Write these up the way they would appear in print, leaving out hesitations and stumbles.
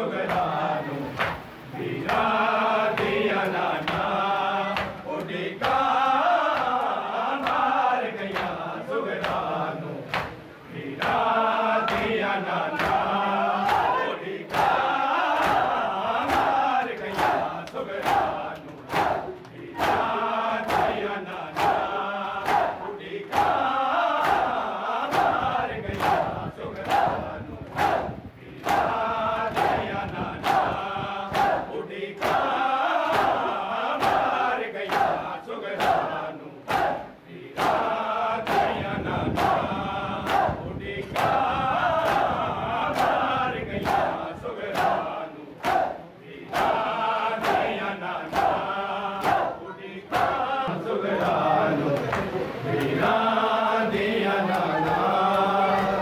सुगरानू वीरा दिया नाना उड़िका मार गया सुगरानू वीरा दिया नाना उड़िका मार गया सुगरानू वीरा दिया नाना उड़िका मार गया सुगरानू वीरा दिया नाना उड़िका मार गया सुगरानू वीरा दिया नाना उड़िका मार गया सुगरानू वीरा दिया नाना उड़िका सुगरानू वीरा दिया नाना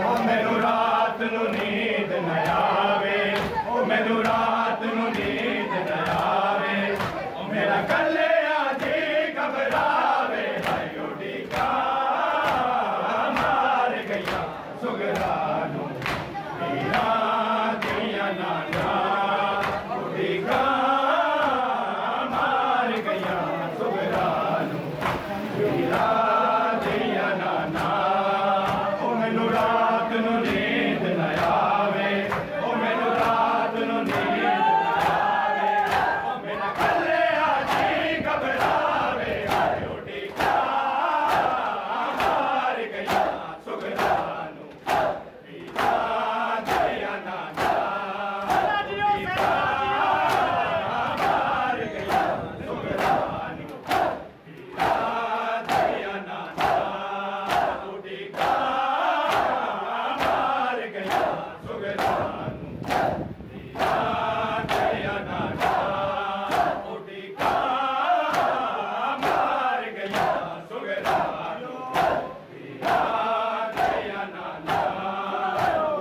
ओ मैनू रात नू नींद न आवे ओ मैनू रात नू नींद न आवे ओ मेरा गले आजी घबरावे हाय उड़िका मार गया सुगरानू वीरा दिया नाना उड़िका मार गया सुगरानू वीरा दिया नाना ओ मैनू रात नू नींद न आवे ओ मैनू रात नू नींद न आवे ओ मेरा गले आजी घबरावे हाय उड़िका मार गया सुगरानू वीरा दिया नाना उड़िका मार गया सुगरानू वीरा दिया नाना उड़िका मार गया सुगरानू वीरा दिया नाना उड़िका मार गया सुगरानू वीरा दिया नाना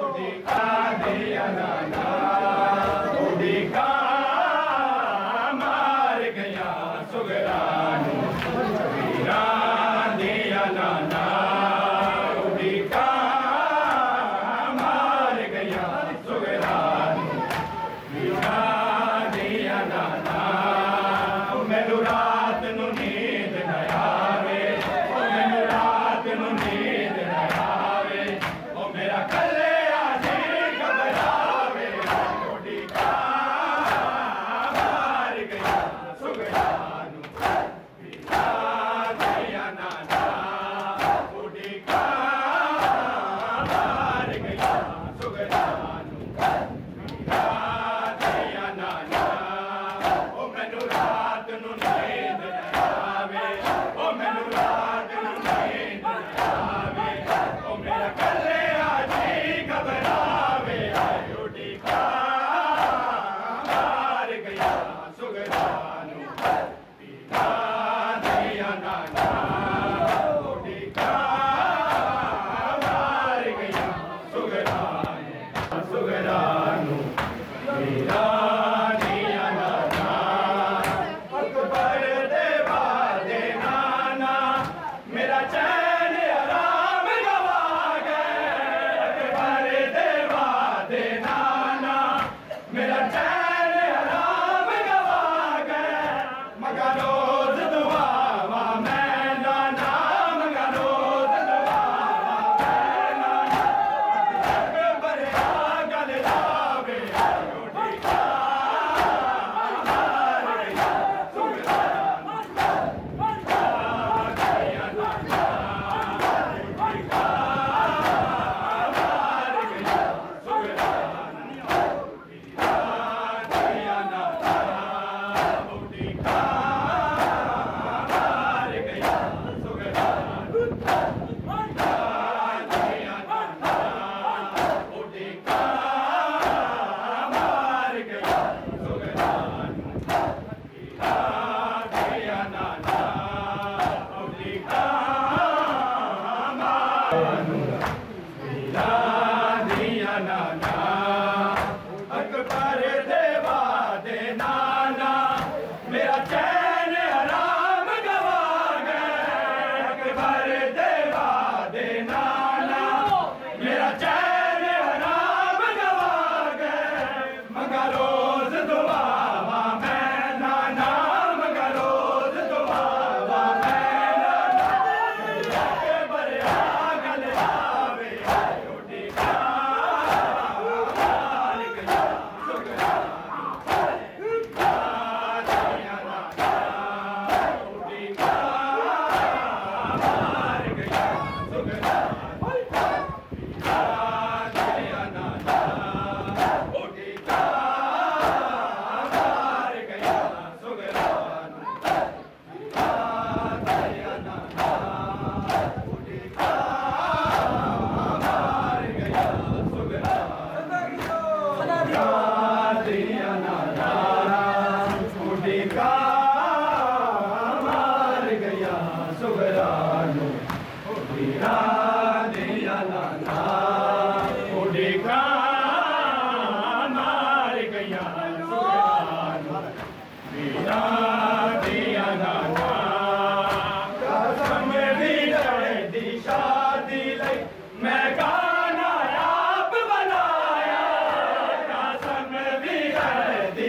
उड़िका दिया नाना उड़िका मार गया सुगरानू वीरा दिया नाना उड़िका मार गया सुगरानू वीरा दिया नाना ओ मैनू रात नू नींद न आवे ओ मैनू रात नू नींद न आवे ओ मेरा गले आजी घबरावे उड़िका मार गया सुगरानू वीरा दिया नाना उड़िका मार गया सुगरानू वीरा दिया नाना ओ मैनू रात नू नींद न आवे ओ मैनू रात नू नींद न आवे ओ मेरा गले आजी घबरावे हाय उड़िका मार गया सुगरानू वीरा दिया नाना उड़िका मार गया सुगरानू सुगरानू वीरा दिया नाना अकबर देवा दे नाना मेरा चैन आराम गवा गए अकबर देवा दे नाना मेरा चैन आराम गवा गए मगर रोज दुआवा मैं नाना मगर रोज दुआवा मैं नाना अकबर आ गल लावे उड़िका मार गया सुगरानू वीरा दिया नाना उड़िका मार गया सुगरानू वीरा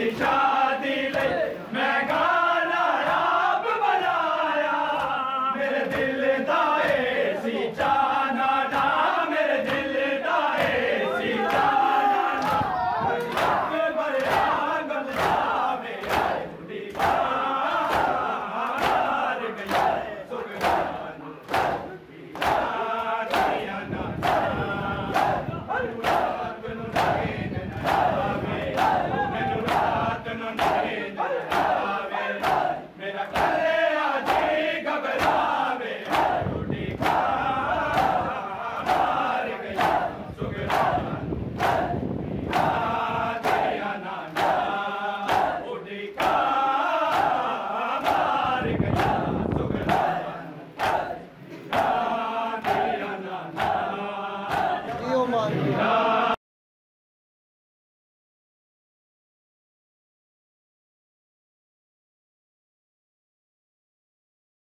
निशान